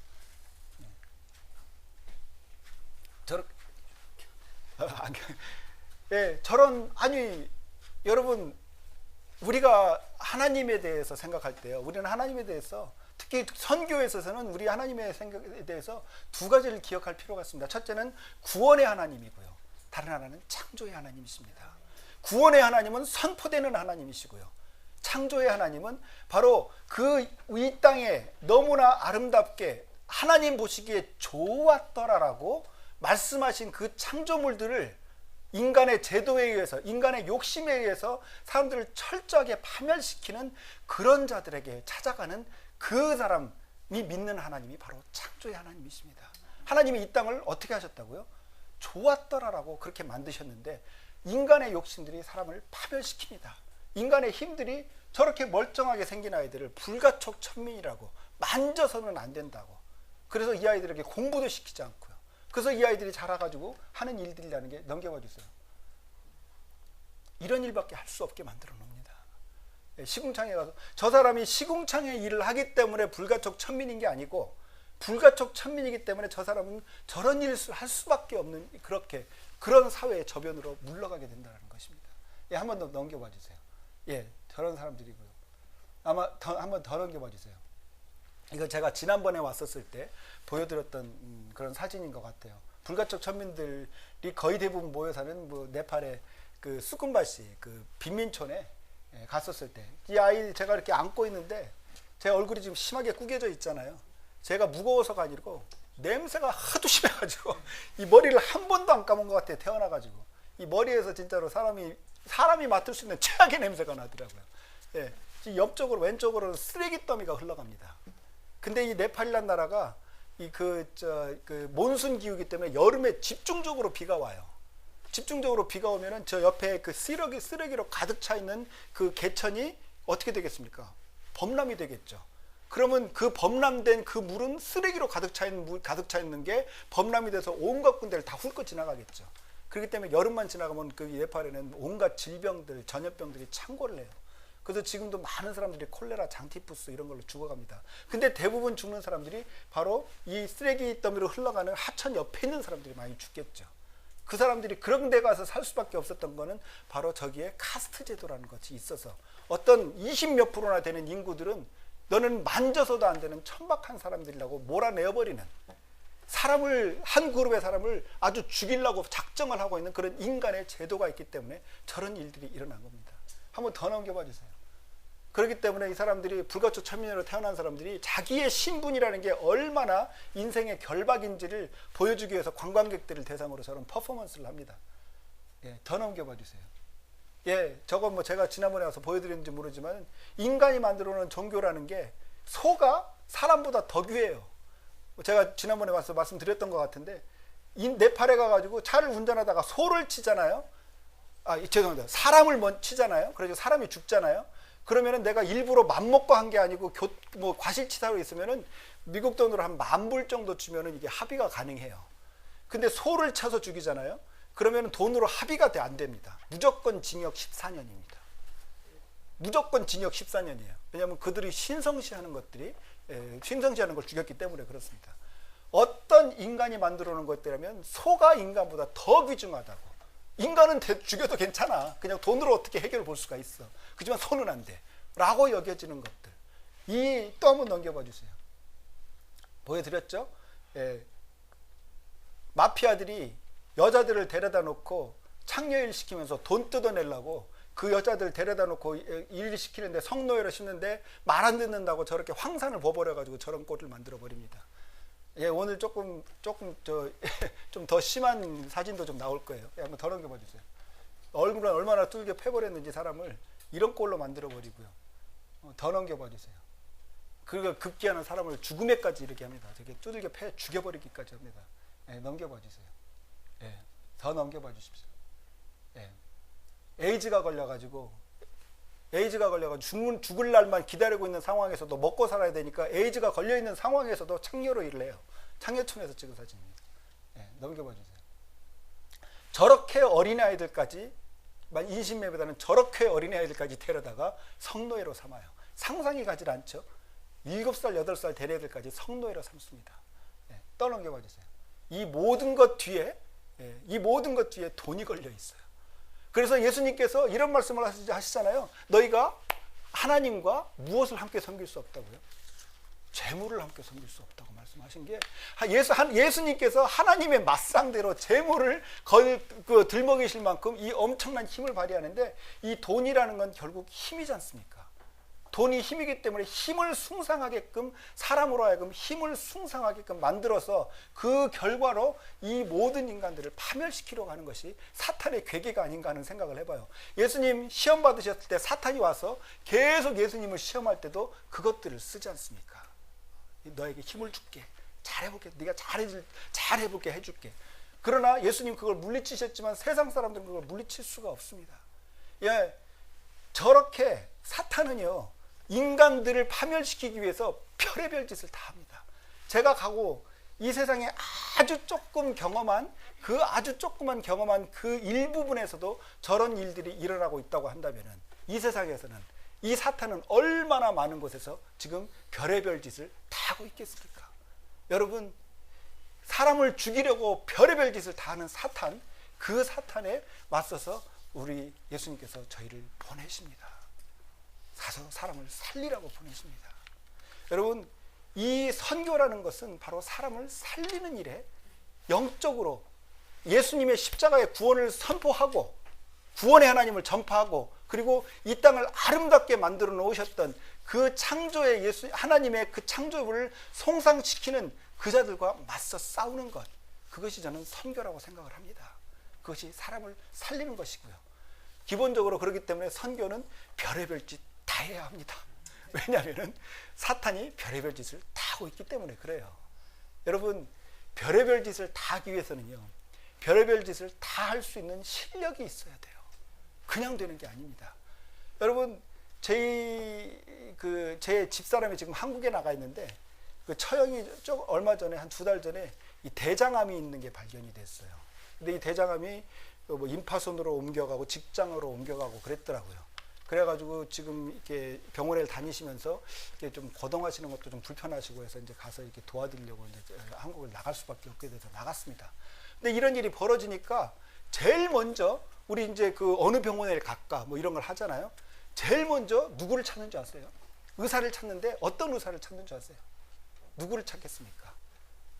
아니 여러분, 우리가 하나님에 대해서 생각할 때요, 우리는 하나님에 대해서, 특히 선교에 있어서는 우리 하나님의 생각에 대해서 두 가지를 기억할 필요가 있습니다. 첫째는 구원의 하나님이고요, 다른 하나는 창조의 하나님이십니다. 구원의 하나님은 선포되는 하나님이시고요, 창조의 하나님은 바로 그 이 땅에 너무나 아름답게 하나님 보시기에 좋았더라라고 말씀하신 그 창조물들을 인간의 제도에 의해서, 인간의 욕심에 의해서 사람들을 철저하게 파멸시키는 그런 자들에게 찾아가는 그 사람이 믿는 하나님이 바로 창조의 하나님이십니다. 하나님이 이 땅을 어떻게 하셨다고요? 좋았더라라고 그렇게 만드셨는데, 인간의 욕심들이 사람을 파멸시킵니다. 인간의 힘들이 저렇게 멀쩡하게 생긴 아이들을 불가촉 천민이라고, 만져서는 안 된다고, 그래서 이 아이들에게 공부도 시키지 않고요, 그래서 이 아이들이 자라가지고 하는 일들이라는 게, 넘겨봐 주세요. 이런 일밖에 할 수 없게 만들어 놓습니다. 시궁창에 가서, 저 사람이 시궁창의 일을 하기 때문에 불가촉 천민인 게 아니고, 불가촉 천민이기 때문에 저 사람은 저런 일을 할 수밖에 없는, 그런 사회의 저변으로 물러가게 된다는 것입니다. 예, 한 번 더 넘겨봐 주세요. 예, 저런 사람들이고요. 아마 한 번 더 넘겨봐 주세요. 이거 제가 지난번에 왔었을 때 보여드렸던 그런 사진인 것 같아요. 불가촉 천민들이 거의 대부분 모여 사는 네팔의 그 수쿤바시 그 빈민촌에 갔었을 때, 이 아이 제가 이렇게 안고 있는데 제 얼굴이 지금 심하게 구겨져 있잖아요. 제가 무거워서가 아니고 냄새가 하도 심해가지고 이 머리를 한 번도 안 감은 것 같아요. 태어나가지고 이 머리에서 진짜로 사람이 맡을 수 있는 최악의 냄새가 나더라고요. 예, 옆쪽으로 왼쪽으로 쓰레기 더미가 흘러갑니다. 근데 이 네팔이란 나라가 그 몬순 기후이기 때문에 여름에 집중적으로 비가 와요. 집중적으로 비가 오면은 저 옆에 그 쓰레기로 가득 차 있는 그 개천이 어떻게 되겠습니까? 범람이 되겠죠. 그러면 그 범람된 그 물은 쓰레기로 가득 차 있는 게 범람이 돼서 온갖 군데를 다 훑고 지나가겠죠. 그렇기 때문에 여름만 지나가면 그 네팔에는 온갖 질병들, 전염병들이 창궐을 해요. 그래서 지금도 많은 사람들이 콜레라, 장티푸스 이런 걸로 죽어갑니다. 근데 대부분 죽는 사람들이 바로 이 쓰레기 더미로 흘러가는 하천 옆에 있는 사람들이 많이 죽겠죠. 그 사람들이 그런 데 가서 살 수밖에 없었던 거는 바로 저기에 카스트 제도라는 것이 있어서, 어떤 20몇 프로나 되는 인구들은 너는 만져서도 안 되는 천박한 사람들이라고 몰아내어버리는, 한 그룹의 사람을 아주 죽이려고 작정을 하고 있는 그런 인간의 제도가 있기 때문에 저런 일들이 일어난 겁니다. 한번 더 넘겨봐 주세요. 그렇기 때문에 이 사람들이, 불가촉 천민으로 태어난 사람들이 자기의 신분이라는 게 얼마나 인생의 결박인지를 보여주기 위해서 관광객들을 대상으로 저런 퍼포먼스를 합니다. 예, 더 넘겨봐 주세요. 예, 저건 제가 지난번에 와서 보여드렸는지 모르지만, 인간이 만들어 놓은 종교라는 게 소가 사람보다 더 귀해요. 제가 지난번에 와서 말씀드렸던 것 같은데, 네팔에 가가지고 차를 운전하다가 소를 치잖아요. 죄송합니다. 사람을 치잖아요. 그래서 사람이 죽잖아요. 그러면은 내가 일부러 맘먹고 한 게 아니고 과실치사로 있으면은 미국 돈으로 한 10,000불 정도 주면은 이게 합의가 가능해요. 근데 소를 쳐서 죽이잖아요. 그러면은 돈으로 합의가 안 됩니다. 무조건 징역 14년입니다. 무조건 징역 14년이에요. 왜냐하면 그들이 신성시하는 걸 죽였기 때문에 그렇습니다. 어떤 인간이 만들어 놓은 것들이라면 소가 인간보다 더 귀중하다고, 인간은 죽여도 괜찮아. 그냥 돈으로 어떻게 해결을 볼 수가 있어. 그지만 손은 안 돼. 라고 여겨지는 것들. 또 한번 넘겨봐 주세요. 보여드렸죠? 예. 마피아들이 여자들을 데려다 놓고 창녀일 시키면서 돈 뜯어내려고 그 여자들 데려다 놓고 일 시키는데 성노예로 심는데 말 안 듣는다고 저렇게 황산을 버버려가지고 저런 꼴을 만들어 버립니다. 예, 오늘 조금 좀 더 심한 사진도 좀 나올 거예요. 예, 한번 더 넘겨봐 주세요. 얼굴을 얼마나 두들겨 패버렸는지 사람을 이런 꼴로 만들어 버리고요. 더 넘겨봐 주세요. 그리고 급기야는 사람을 죽음에까지 이렇게 합니다. 되게 두들겨 패 죽여버리기까지 합니다. 예, 넘겨봐 주세요. 예, 더 넘겨봐 주십시오. 예. 에이즈가 걸려가지고 죽을 날만 기다리고 있는 상황에서도 먹고 살아야 되니까 에이즈가 걸려 있는 상황에서도 창녀로 일을 해요. 창녀촌에서 찍은 사진입니다. 예, 넘겨봐 주세요. 저렇게 어린아이들까지 인신매매다는 저렇게 어린아이들까지 데려다가 성노예로 삼아요. 상상이 가지 않죠. 7살, 8살 대례들까지 성노예로 삼습니다. 예, 떠넘겨봐 주세요. 이 모든 것 뒤에 돈이 걸려 있어요. 그래서 예수님께서 이런 말씀을 하시잖아요. 너희가 하나님과 무엇을 함께 섬길 수 없다고요? 재물을 함께 섬길 수 없다고 말씀하신 게 예수님께서 하나님의 맞상대로 재물을 들먹이실 만큼 이 엄청난 힘을 발휘하는데 이 돈이라는 건 결국 힘이지 않습니까? 돈이 힘이기 때문에 힘을 숭상하게끔 사람으로 하여금 힘을 숭상하게끔 만들어서 그 결과로 이 모든 인간들을 파멸시키려고 하는 것이 사탄의 괴계가 아닌가 하는 생각을 해봐요. 예수님 시험 받으셨을 때 사탄이 와서 계속 예수님을 시험할 때도 그것들을 쓰지 않습니까? 너에게 힘을 줄게. 잘해볼게. 네가 잘해볼게 해줄게. 그러나 예수님 그걸 물리치셨지만 세상 사람들은 그걸 물리칠 수가 없습니다. 예, 저렇게 사탄은요 인간들을 파멸시키기 위해서 별의별 짓을 다 합니다. 제가 가고 이 세상에 아주 조그만 경험한 그 일부분에서도 저런 일들이 일어나고 있다고 한다면 이 세상에서는 이 사탄은 얼마나 많은 곳에서 지금 별의별 짓을 다 하고 있겠습니까? 여러분, 사람을 죽이려고 별의별 짓을 다 하는 사탄, 그 사탄에 맞서서 우리 예수님께서 저희를 보내십니다. 가서 사람을 살리라고 보내십니다. 여러분, 이 선교라는 것은 바로 사람을 살리는 일에 영적으로 예수님의 십자가의 구원을 선포하고 구원의 하나님을 전파하고 그리고 이 땅을 아름답게 만들어 놓으셨던 그 창조의 하나님의 그 창조를 송상시키는 그 자들과 맞서 싸우는 것, 그것이 저는 선교라고 생각을 합니다. 그것이 사람을 살리는 것이고요. 기본적으로 그렇기 때문에 선교는 별의별 짓 다 해야 합니다. 왜냐하면 사탄이 별의별 짓을 다 하고 있기 때문에 그래요. 여러분, 별의별 짓을 다 하기 위해서는요, 별의별 짓을 다 할 수 있는 실력이 있어야 돼요. 그냥 되는 게 아닙니다. 여러분, 제 집사람이 지금 한국에 나가 있는데 그 처형이 얼마 전에 한 2달 전에 이 대장암이 있는 게 발견이 됐어요. 근데 이 대장암이 뭐 임파선으로 옮겨가고 직장으로 옮겨가고 그랬더라고요. 그래가지고 지금 이렇게 병원에 다니시면서 이렇게 좀 거동하시는 것도 좀 불편하시고 해서 이제 가서 이렇게 도와드리려고 이제 한국을 나갈 수밖에 없게 돼서 나갔습니다. 근데 이런 일이 벌어지니까 제일 먼저 우리 이제 그 어느 병원에 갈까 뭐 이런 걸 하잖아요. 제일 먼저 누구를 찾는 줄 아세요? 의사를 찾는데 어떤 의사를 찾는 줄 아세요? 누구를 찾겠습니까?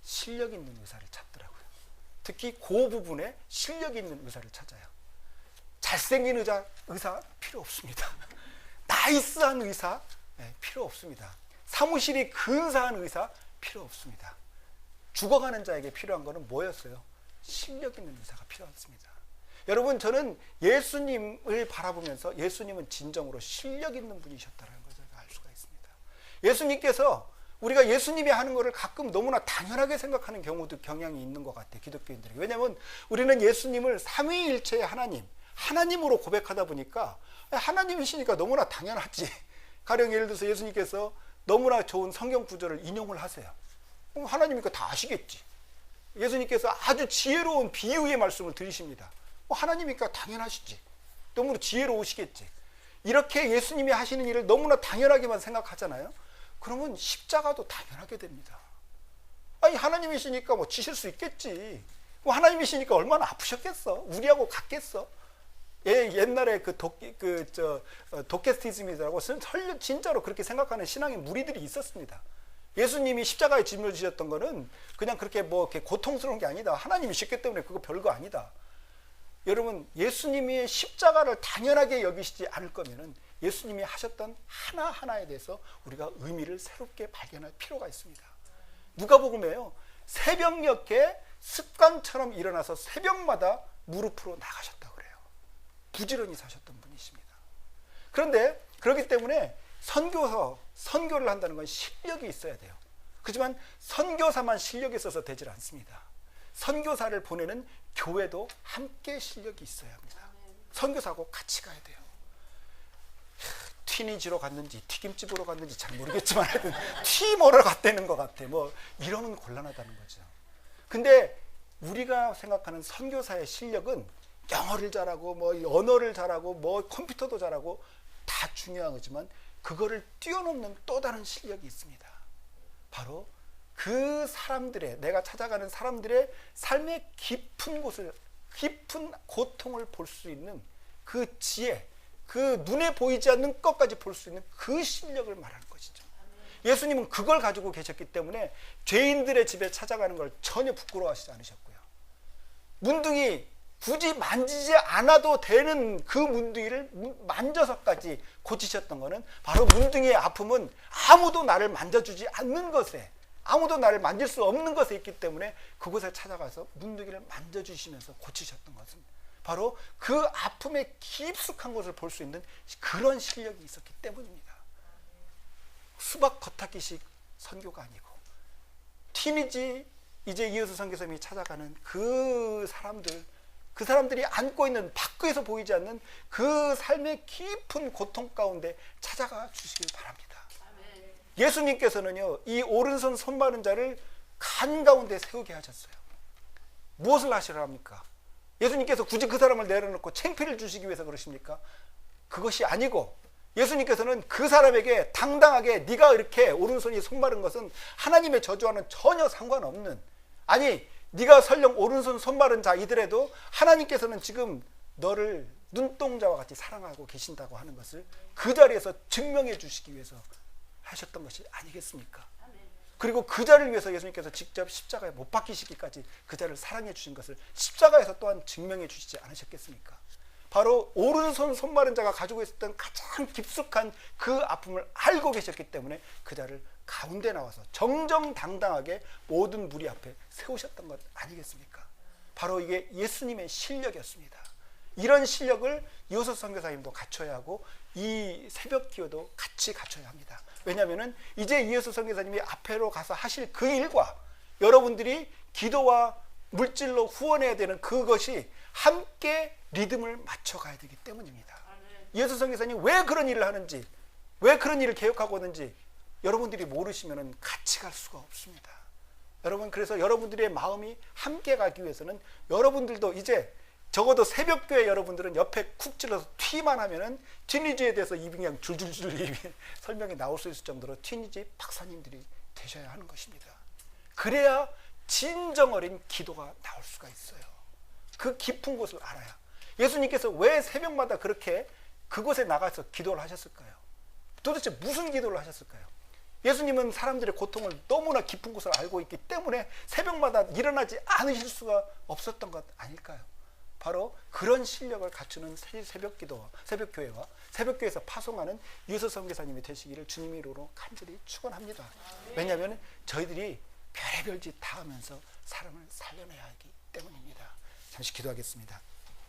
실력 있는 의사를 찾더라고요. 특히 그 부분에 실력 있는 의사를 찾아요. 잘생긴 의사 필요 없습니다. 나이스한 의사 필요 없습니다. 사무실이 근사한 의사 필요 없습니다. 죽어가는 자에게 필요한 것은 뭐였어요? 실력 있는 의사가 필요했습니다. 여러분, 저는 예수님을 바라보면서 예수님은 진정으로 실력 있는 분이셨다는 것을 알 수가 있습니다. 예수님께서 우리가 예수님이 하는 것을 가끔 너무나 당연하게 생각하는 경향이 있는 것 같아요. 기독교인들이. 왜냐하면 우리는 예수님을 삼위일체의 하나님으로 고백하다 보니까 하나님이시니까 너무나 당연하지. 가령 예를 들어서 예수님께서 너무나 좋은 성경 구절을 인용을 하세요. 그럼 하나님이니까 다 아시겠지. 예수님께서 아주 지혜로운 비유의 말씀을 들으십니다. 하나님이니까 당연하시지. 너무 지혜로우시겠지. 이렇게 예수님이 하시는 일을 너무나 당연하게만 생각하잖아요. 그러면 십자가도 당연하게 됩니다. 아니, 하나님이시니까 뭐 지실 수 있겠지. 하나님이시니까 얼마나 아프셨겠어? 우리하고 같겠어? 옛날에 도케스티즘이라고 진짜로 그렇게 생각하는 신앙의 무리들이 있었습니다. 예수님이 십자가에 짐을 지셨던 거는 그냥 그렇게 이렇게 고통스러운 게 아니다. 하나님이셨기 때문에 그거 별거 아니다. 여러분, 예수님이 십자가를 당연하게 여기시지 않을 거면은 예수님이 하셨던 하나하나에 대해서 우리가 의미를 새롭게 발견할 필요가 있습니다. 누가복음에요, 새벽녘에 습관처럼 일어나서 새벽마다 무릎으로 나가셨다고 그래요. 부지런히 사셨던 분이십니다. 그런데 그렇기 때문에 선교를 한다는 건 실력이 있어야 돼요. 그렇지만 선교사만 실력이 있어서 되질 않습니다. 선교사를 보내는 교회도 함께 실력이 있어야 합니다. 선교사하고 같이 가야 돼요. 튀니지로 갔는지 튀김집으로 갔는지 잘 모르겠지만 하여튼 튀모를 갔다는 것 같아. 이러면 곤란하다는 거죠. 근데 우리가 생각하는 선교사의 실력은 영어를 잘하고 언어를 잘하고 컴퓨터도 잘하고 다 중요한 거지만 그거를 뛰어넘는 또 다른 실력이 있습니다. 바로 그 사람들의, 내가 찾아가는 사람들의 삶의 깊은 고통을 볼 수 있는 그 지혜, 그 눈에 보이지 않는 것까지 볼 수 있는 그 실력을 말하는 것이죠. 예수님은 그걸 가지고 계셨기 때문에 죄인들의 집에 찾아가는 걸 전혀 부끄러워하시지 않으셨고요. 문둥이 굳이 만지지 않아도 되는 그 문둥이를 만져서까지 고치셨던 것은 바로 문둥이의 아픔은 아무도 나를 만져주지 않는 것에, 아무도 나를 만질 수 없는 것에 있기 때문에 그곳에 찾아가서 문둥이를 만져주시면서 고치셨던 것은 바로 그 아픔의 깊숙한 것을 볼 수 있는 그런 실력이 있었기 때문입니다. 수박 겉핥기식 선교가 아니고 티니지 이제 이어서 선교사님이 찾아가는 그 사람들이 안고 있는 밖에서 보이지 않는 그 삶의 깊은 고통 가운데 찾아가 주시길 바랍니다. 예수님께서는요, 이 오른손 손마른 자를 간 가운데 세우게 하셨어요. 무엇을 하시려 합니까? 예수님께서 굳이 그 사람을 내려놓고 창피를 주시기 위해서 그러십니까? 그것이 아니고 예수님께서는 그 사람에게 당당하게 네가 이렇게 오른손이 손마른 것은 하나님의 저주와는 전혀 상관없는, 아니 네가 설령 오른손 손마른 자이더라도 하나님께서는 지금 너를 눈동자와 같이 사랑하고 계신다고 하는 것을 그 자리에서 증명해 주시기 위해서 하셨던 것이 아니겠습니까? 그리고 그 자를 위해서 예수님께서 직접 십자가에 못 박히시기까지 그 자를 사랑해 주신 것을 십자가에서 또한 증명해 주시지 않으셨겠습니까? 바로 오른손 손마른 자가 가지고 있었던 가장 깊숙한 그 아픔을 알고 계셨기 때문에 그 자를 가운데 나와서 정정당당하게 모든 무리 앞에 세우셨던 것 아니겠습니까? 바로 이게 예수님의 실력이었습니다. 이런 실력을 이호섭 선교사님도 갖춰야 하고 이 새벽 기도도 같이 갖춰야 합니다. 왜냐하면 이제 이호섭 선교사님이 앞으로 가서 하실 그 일과 여러분들이 기도와 물질로 후원해야 되는 그것이 함께 리듬을 맞춰가야 되기 때문입니다. 이호섭 선교사님이 왜 그런 일을 하는지, 왜 그런 일을 계획하고 있는지 여러분들이 모르시면 같이 갈 수가 없습니다. 여러분, 그래서 여러분들의 마음이 함께 가기 위해서는 여러분들도 이제 적어도 새벽교회 여러분들은 옆에 쿡 찔러서 튀만 하면은 튀니지에 대해서 입이 그냥 줄줄줄 설명이 나올 수 있을 정도로 튀니지 박사님들이 되셔야 하는 것입니다. 그래야 진정 어린 기도가 나올 수가 있어요. 그 깊은 곳을 알아야. 예수님께서 왜 새벽마다 그렇게 그곳에 나가서 기도를 하셨을까요? 도대체 무슨 기도를 하셨을까요? 예수님은 사람들의 고통을 너무나 깊은 곳을 알고 있기 때문에 새벽마다 일어나지 않으실 수가 없었던 것 아닐까요? 바로 그런 실력을 갖추는 새벽기도와 새벽교회와 새벽교회에서 파송하는 이호섭 선교사님이 되시기를 주님의 이름으로 간절히 축원합니다. 왜냐하면 저희들이 별의별 짓 다 하면서 사람을 살려내야 하기 때문입니다. 잠시 기도하겠습니다.